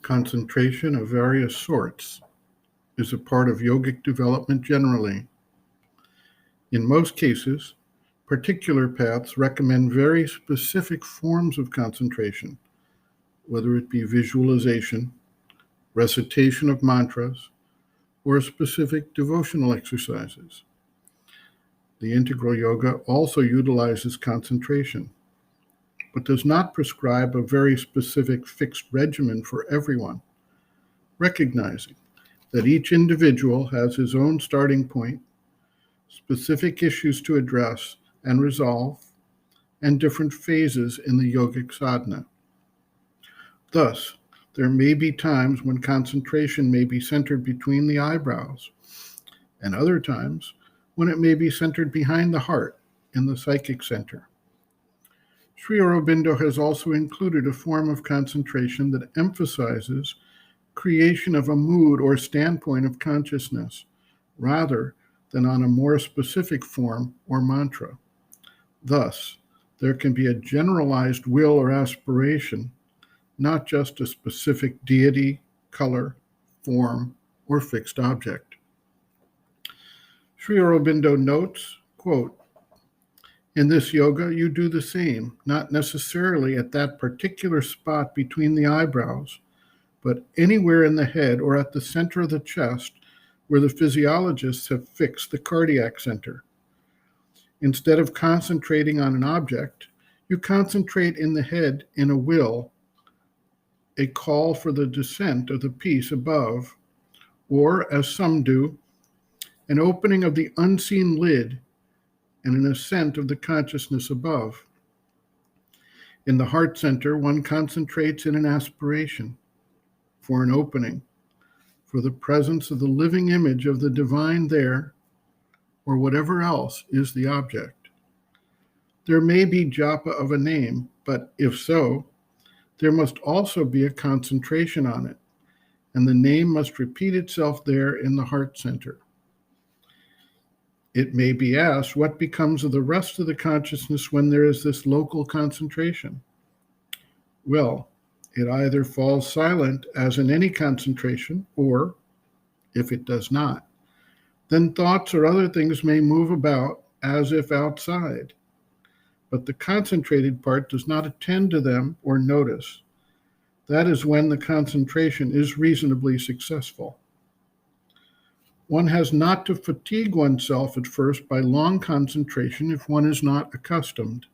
Concentration of various sorts is a part of yogic development generally. In most cases, particular paths recommend very specific forms of concentration, whether it be visualization, recitation of mantras, or specific devotional exercises. The Integral Yoga also utilizes concentration, but does not prescribe a very specific fixed regimen for everyone, recognizing that each individual has his own starting point, specific issues to address and resolve, and different phases in the yogic sadhana. Thus, there may be times when concentration may be centered between the eyebrows, and other times when it may be centered behind the heart in the psychic center. Sri Aurobindo has also included a form of concentration that emphasizes creation of a mood or standpoint of consciousness, rather than on a more specific form or mantra. Thus, there can be a generalized will or aspiration, not just a specific deity, color, form, or fixed object. Sri Aurobindo notes, quote, "In this yoga, you do the same, not necessarily at that particular spot between the eyebrows, but anywhere in the head or at the center of the chest where the physiologists have fixed the cardiac center. Instead of concentrating on an object, you concentrate in the head in a will, a call for the descent of the peace above, or, as some do, an opening of the unseen lid and an ascent of the consciousness above. In the heart center, one concentrates in an aspiration for an opening, for the presence of the living image of the divine there, or whatever else is the object. There may be japa of a name, but if so, there must also be a concentration on it, and the name must repeat itself there in the heart center. It may be asked, what becomes of the rest of the consciousness when there is this local concentration? Well, it either falls silent, as in any concentration, or, if it does not, then thoughts or other things may move about as if outside. But the concentrated part does not attend to them or notice. That is when the concentration is reasonably successful. One has not to fatigue oneself at first by long concentration if one is not accustomed,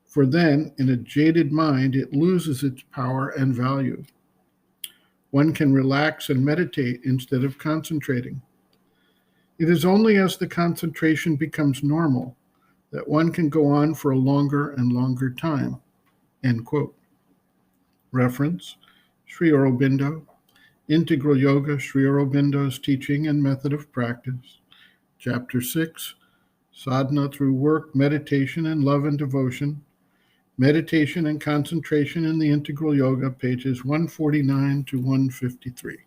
for then, in a jaded mind, it loses its power and value. One can relax and meditate instead of concentrating. It is only as the concentration becomes normal that one can go on for a longer and longer time." End quote. Reference, Sri Aurobindo, Integral Yoga, Sri Aurobindo's Teaching and Method of Practice, Chapter 6, Sadhana through Work, Meditation, and Love and Devotion, Meditation and Concentration in the Integral Yoga, pages 149 to 153.